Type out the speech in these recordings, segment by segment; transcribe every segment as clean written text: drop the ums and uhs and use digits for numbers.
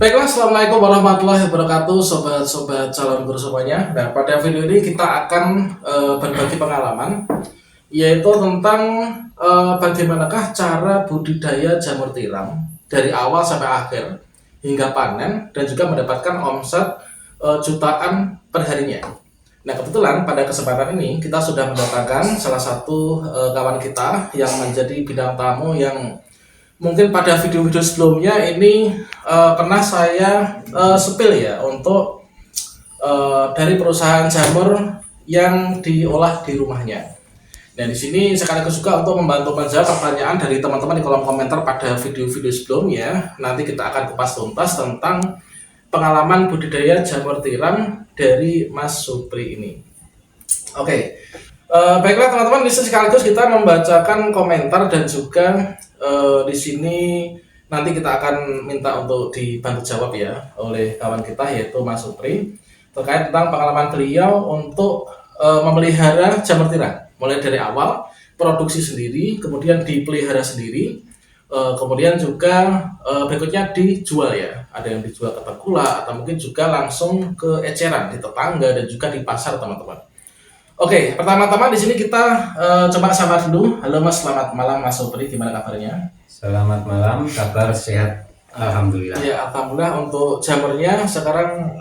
Baiklah, Assalamualaikum warahmatullahi wabarakatuh, sobat-sobat calon guru semuanya. Nah, pada video ini kita akan berbagi pengalaman, yaitu tentang bagaimanakah cara budidaya jamur tiram dari awal sampai akhir hingga panen dan juga mendapatkan omset jutaan perharinya. Nah, kebetulan pada kesempatan ini kita sudah mendatangkan salah satu kawan kita yang menjadi bidang tamu yang mungkin pada video-video sebelumnya ini pernah saya spill ya untuk dari perusahaan jamur yang diolah di rumahnya. Nah, di sini sekaligus juga untuk membantu menjawab pertanyaan dari teman-teman di kolom komentar pada video-video sebelumnya. Nanti kita akan kupas tuntas tentang pengalaman budidaya jamur tiram dari Mas Supri ini. Oke. Baiklah teman-teman, di sini sekaligus kita membacakan komentar dan juga di sini nanti kita akan minta untuk dibantu jawab ya oleh kawan kita yaitu Mas Supri terkait tentang pengalaman beliau untuk memelihara jamur tiram mulai dari awal produksi sendiri, kemudian dipelihara sendiri, kemudian juga berikutnya dijual ya, ada yang dijual ke tengkulak atau mungkin juga langsung ke eceran di tetangga dan juga di pasar teman-teman. Oke, pertama-tama di sini kita coba sapa dulu. Halo Mas, selamat malam Mas Supri, gimana kabarnya? Selamat malam, kabar sehat, alhamdulillah. Ya, alhamdulillah untuk jamurnya sekarang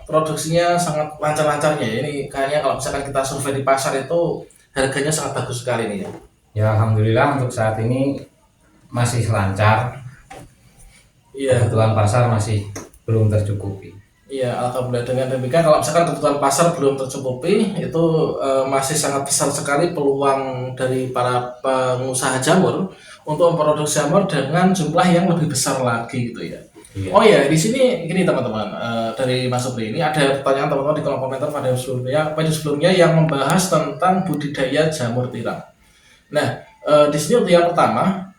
produksinya sangat lancar-lancarnya. Ini kayaknya kalau misalkan kita survei di pasar itu harganya sangat bagus sekali nih ya. Ya, alhamdulillah untuk saat ini masih lancar. Iya. Kebutuhan pasar masih belum tercukupi. Iya, alhamdulillah dengan demikian kalau misalkan kebutuhan pasar belum tercukupi itu masih sangat besar sekali peluang dari para pengusaha jamur untuk memproduksi jamur dengan jumlah yang lebih besar lagi gitu ya. Iya. Oh ya, di sini gini teman-teman, dari Mas Supri ini ada pertanyaan teman-teman di kolom komentar pada video sebelumnya yang membahas tentang budidaya jamur tiram. Nah, di sini untuk yang pertama,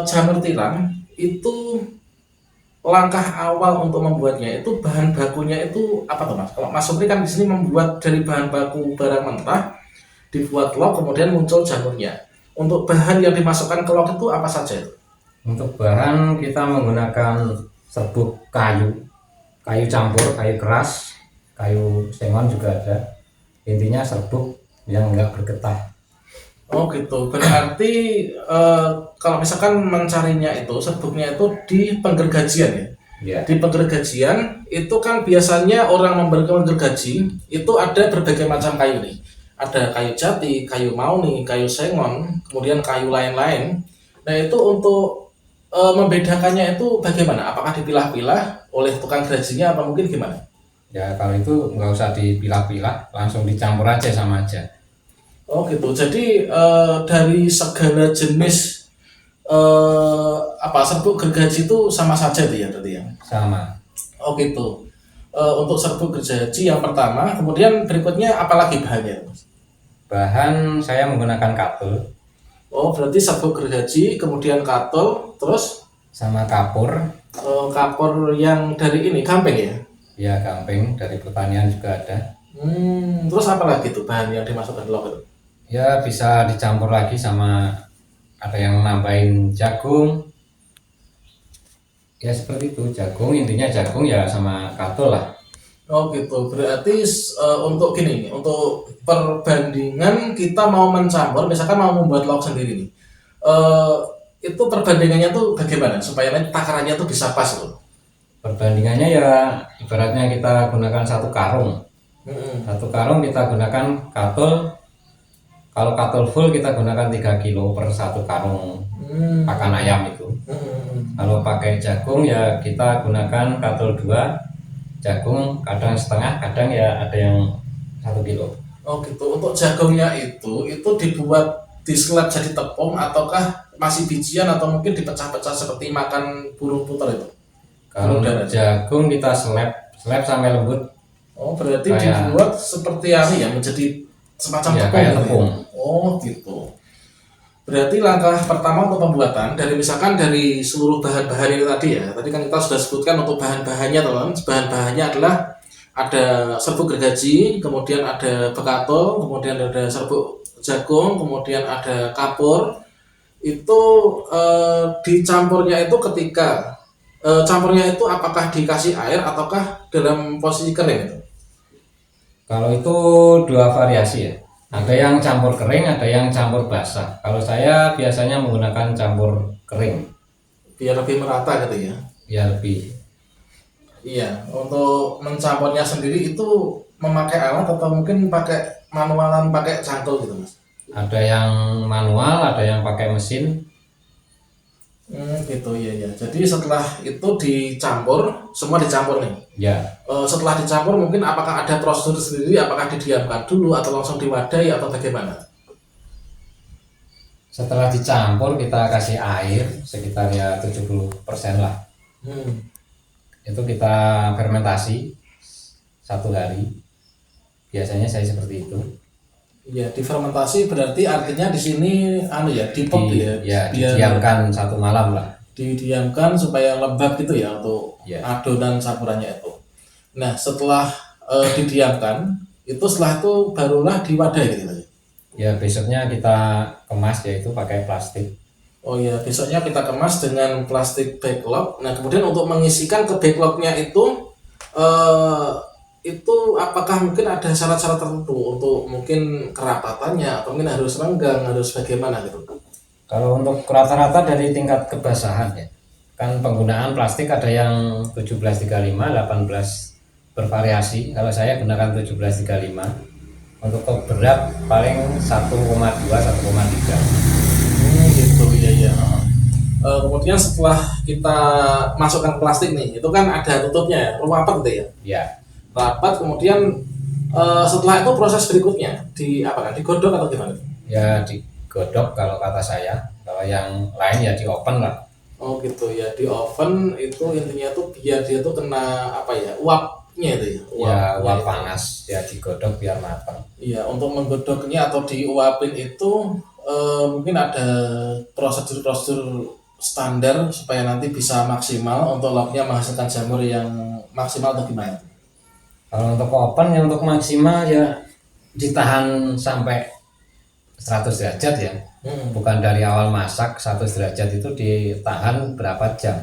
jamur tiram itu langkah awal untuk membuatnya itu bahan bakunya itu apa tuh Mas? Kalau Mas Supri kan di sini membuat dari bahan baku barang mentah, dibuat log kemudian muncul jamurnya. Untuk bahan yang dimasukkan ke log itu apa saja itu? Untuk bahan kita menggunakan serbuk kayu campur, kayu keras, kayu sengon juga ada. Intinya serbuk yang enggak bergetah. Oh gitu, berarti kalau misalkan mencarinya itu serbuknya itu di penggergajian ya? Ya. Di penggergajian itu kan biasanya orang membeli gergaji itu ada berbagai macam kayu nih. Ada kayu jati, kayu mauni, kayu sengon, kemudian kayu lain-lain. Nah itu untuk membedakannya itu bagaimana? Apakah dipilah-pilah oleh tukang gerajinya atau mungkin gimana? Ya kalau itu nggak usah dipilah-pilah, langsung dicampur aja sama aja. Oh gitu. Jadi dari segala jenis serbuk gergaji itu sama saja tuh ya berarti ya? Sama. Oh gitu. Untuk serbuk gergaji yang pertama, kemudian berikutnya apalagi bahannya? Bahan saya menggunakan katul. Oh berarti serbuk gergaji, kemudian katul, terus Sama kapur. kapur yang dari ini gamping ya? Ya gamping, dari pertanian juga ada. Terus apa lagi tuh bahan yang dimasukkan ke log itu? Ya bisa dicampur lagi sama ada yang nambahin jagung. Ya seperti itu, jagung, intinya jagung ya sama katul lah. Oh gitu, berarti untuk gini, untuk perbandingan kita mau mencampur, misalkan mau membuat log sendiri nih, itu perbandingannya tuh bagaimana supaya nanti takarannya tuh bisa pas loh? Perbandingannya ya ibaratnya kita gunakan satu karung. Satu karung kita gunakan katul. Kalau katul full kita gunakan 3 kilo per satu karung pakan ayam itu. Kalau pakai jagung ya kita gunakan katul 2, jagung kadang setengah, kadang ya ada yang 1 kilo. Oh gitu, untuk jagungnya itu dibuat di slab jadi tepung ataukah masih bijian atau mungkin dipecah-pecah seperti makan burung puter itu? Kalau jagung kita slab sampai lembut. Oh berarti dibuat seperti ini ya, menjadi semacam ya, tepung, kayak tepung. Ya? Oh gitu. Berarti langkah pertama untuk pembuatan dari misalkan dari seluruh bahan-bahan ini tadi ya. Tadi kan kita sudah sebutkan untuk bahan-bahannya teman. Bahan-bahannya adalah ada serbuk gergaji, kemudian ada bekatul, kemudian ada serbuk jagung, kemudian ada kapur. Itu dicampurnya itu ketika campurnya itu apakah dikasih air ataukah dalam posisi kering itu? Kalau itu dua variasi ya. Ada yang campur kering, ada yang campur basah. Kalau saya biasanya menggunakan campur kering. Biar lebih merata gitu ya. Ya lebih. Iya, untuk mencampurnya sendiri itu memakai alat atau mungkin pakai manualan, pakai cangkul gitu mas? Ada yang manual, ada yang pakai mesin. Gitu ya ya. Jadi setelah itu dicampur, semua dicampur nih. Ya, Setelah dicampur mungkin apakah ada prosedur sendiri, apakah didiamkan dulu atau langsung diwadai atau bagaimana? setelah dicampur kita kasih air sekitar ya 70% lah. Itu kita fermentasi 1 hari. Biasanya saya seperti itu. Iya, difermentasi berarti artinya di sini anu ya, dipot ya. Ya, Biar didiamkan 1 malam lah. didiamkan supaya lembab gitu ya untuk Ya. adonan campurannya itu. Nah, setelah didiamkan, itu setelah itu barulah diwadai gitu Mas. Ya, besoknya kita kemas yaitu pakai plastik. Oh ya, besoknya kita kemas dengan plastik backlog. Nah, kemudian untuk mengisikan ke backlognya itu apakah mungkin ada syarat-syarat tertentu untuk mungkin kerapatannya atau mungkin harus renggang, harus bagaimana gitu? Kalau untuk rata-rata dari tingkat kebasahan ya, kan penggunaan plastik ada yang 1735, 18 bervariasi. Kalau saya gunakan 1735. Untuk berat paling 1,2, 1,3. Gitu ya ya. Kemudian setelah kita masukkan plastik nih, itu kan ada tutupnya, rapat gitu ya. Ya, Rapat kemudian setelah itu proses berikutnya di apa kan digodok atau gimana? ya digodok kalau kata saya. Kalau yang lain ya di oven lah. Oh gitu ya, di oven itu intinya tuh biar dia tuh kena apa ya, uapnya itu ya. Ya, uap itu. panas ya digodok biar matang. Iya, untuk menggodoknya atau diuapin itu mungkin ada prosedur-prosedur standar supaya nanti bisa maksimal untuk lauknya menghasilkan jamur yang maksimal atau gimana? Kalau untuk oven ya untuk maksimal ya ditahan sampai 100 derajat ya. Bukan dari awal masak 100 derajat itu ditahan berapa jam.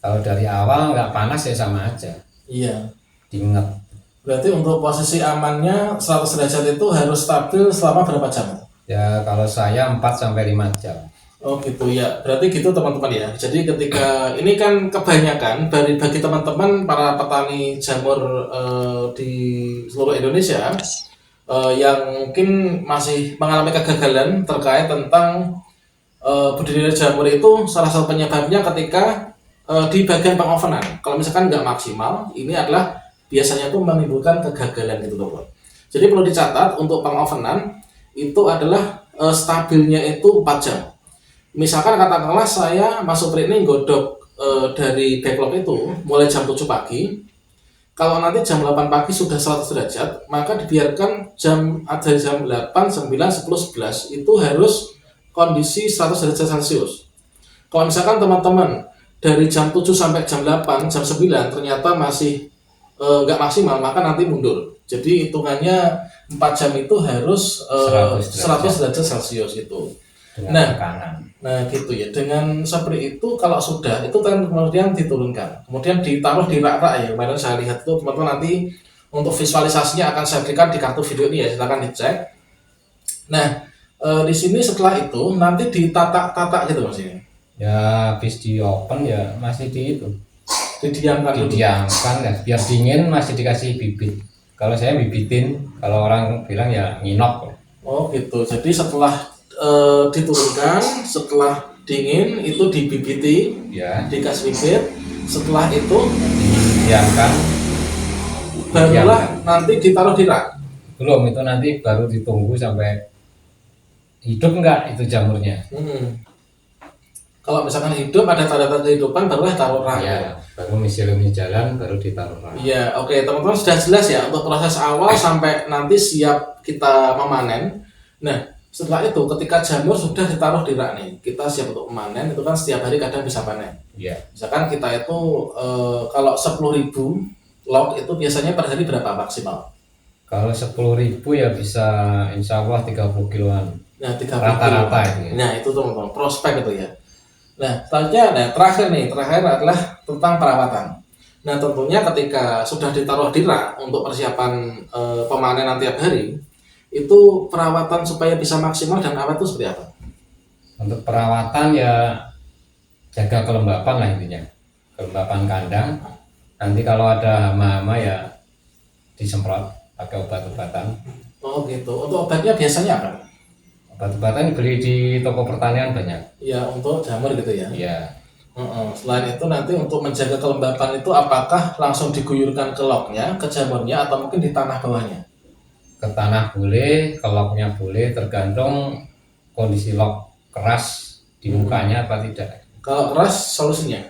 Kalau dari awal nggak panas ya sama aja. Iya. Diinget. Berarti untuk posisi amannya 100 derajat itu harus stabil selama berapa jam? Ya kalau saya 4 sampai 5 jam. Oh gitu ya, berarti gitu teman-teman ya. Jadi ketika ini kan kebanyakan bagi teman-teman para petani jamur di seluruh Indonesia yang mungkin masih mengalami kegagalan terkait tentang budidaya jamur itu salah satu penyebabnya ketika di bagian pengovenan. Kalau misalkan nggak maksimal, ini adalah biasanya tuh menimbulkan kegagalan gitu teman-teman. Jadi perlu dicatat untuk pengovenan itu adalah stabilnya itu 4 jam. Misalkan katakanlah saya masuk training godok dari backlog itu mulai jam 7 pagi. Kalau nanti jam 8 pagi sudah 100 derajat, maka dibiarkan dari jam 8, 9, 10, 11 itu harus kondisi 100 derajat Celcius. Kalau misalkan teman-teman dari jam 7 sampai jam 8, jam 9 ternyata masih nggak maksimal, maka nanti mundur. Jadi hitungannya 4 jam itu harus 100 derajat Celcius itu. Dengan tekanan. Nah gitu ya, dengan seperti itu kalau sudah itu kan kemudian diturunkan, kemudian ditaruh di rak-rak ya. Kemarin saya lihat itu teman-teman, nanti untuk visualisasinya akan saya berikan di kartu video ini ya, silahkan dicek. Nah di sini setelah itu nanti ditatak-tatak gitu mas ini. Ya habis di oven ya masih di itu. Didiamkan dulu. Didiamkan ya biar dingin, masih dikasih bibit. Kalau saya bibitin, kalau orang bilang ya nginok. Oh gitu, jadi setelah diturunkan, setelah dingin itu dibibiti, Ya, dikasih bibit. Setelah itu didiamkan. barulah nanti ditaruh di rak. Belum, itu nanti baru ditunggu sampai hidup enggak itu jamurnya. Kalau misalkan hidup ada tanda-tanda kehidupan barulah taruh rak. Ya, baru misilnya jalan baru ditaruh rak. Iya, oke teman-teman sudah jelas ya untuk proses awal sampai nanti siap kita memanen. Nah, setelah itu ketika jamur sudah ditaruh di rak nih, kita siap untuk memanen, itu kan setiap hari kadang bisa panen. Iya. Misalkan kita itu kalau 10.000 log itu biasanya per hari berapa maksimal? Kalau 10.000 ya bisa insya Allah 30 kiloan. Nah, 30 Rata-rata kilo. itu ya. Nah, itu teman-teman prospek itu ya. Nah, selanjutnya, nah terakhir adalah tentang perawatan. Nah, tentunya ketika sudah ditaruh di rak untuk persiapan pemanenan tiap hari, itu perawatan supaya bisa maksimal dan awet itu seperti apa? Untuk perawatan ya jaga kelembapan lah intinya, kelembapan kandang. Nanti kalau ada hama-hama ya disemprot pakai obat-obatan. Oh gitu. Untuk obatnya biasanya apa? Obat-obatan dibeli di toko pertanian banyak. Ya untuk jamur gitu ya. Ya, Selain itu nanti untuk menjaga kelembapan itu apakah langsung diguyurkan ke loknya, ke jamurnya, atau mungkin di tanah bawahnya? ke tanah boleh, ke loknya boleh, tergantung kondisi lok keras di mukanya apa tidak. Kalau keras solusinya?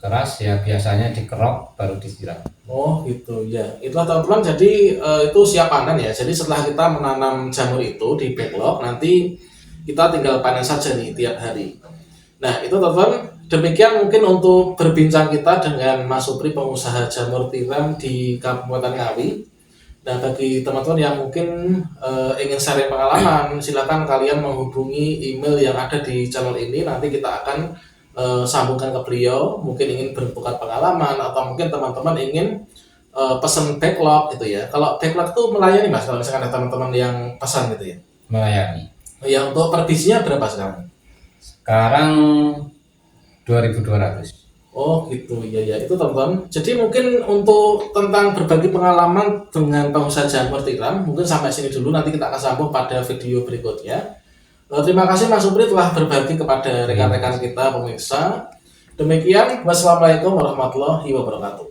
Keras ya biasanya dikerok baru disiram. Oh gitu ya. Itulah teman-teman. Jadi itu siap panen ya. Jadi setelah kita menanam jamur itu di backlog, nanti kita tinggal panen saja nih tiap hari. Nah itu teman-teman. Demikian mungkin untuk berbincang kita dengan Mas Supri, pengusaha jamur tiram di Kabupaten Ngawi. Nah bagi teman-teman yang mungkin ingin sharing pengalaman, silakan kalian menghubungi email yang ada di channel ini. Nanti kita akan sambungkan ke beliau. Mungkin ingin bertukar pengalaman atau mungkin teman-teman ingin pesan backlog gitu ya. Kalau backlog tuh melayani Mas, kalau misalkan ada teman-teman yang pesan gitu ya. Melayani. Ya untuk per bisinya berapa sekarang? Sekarang 2.200. Oh gitu ya ya itu teman-teman. Jadi mungkin untuk tentang berbagi pengalaman dengan pengusaha jamur tiram mungkin sampai sini dulu. Nanti kita akan sambung pada video berikutnya. Terima kasih Mas Supri telah berbagi kepada rekan-rekan kita pemirsa. Demikian, wassalamualaikum warahmatullahi wabarakatuh.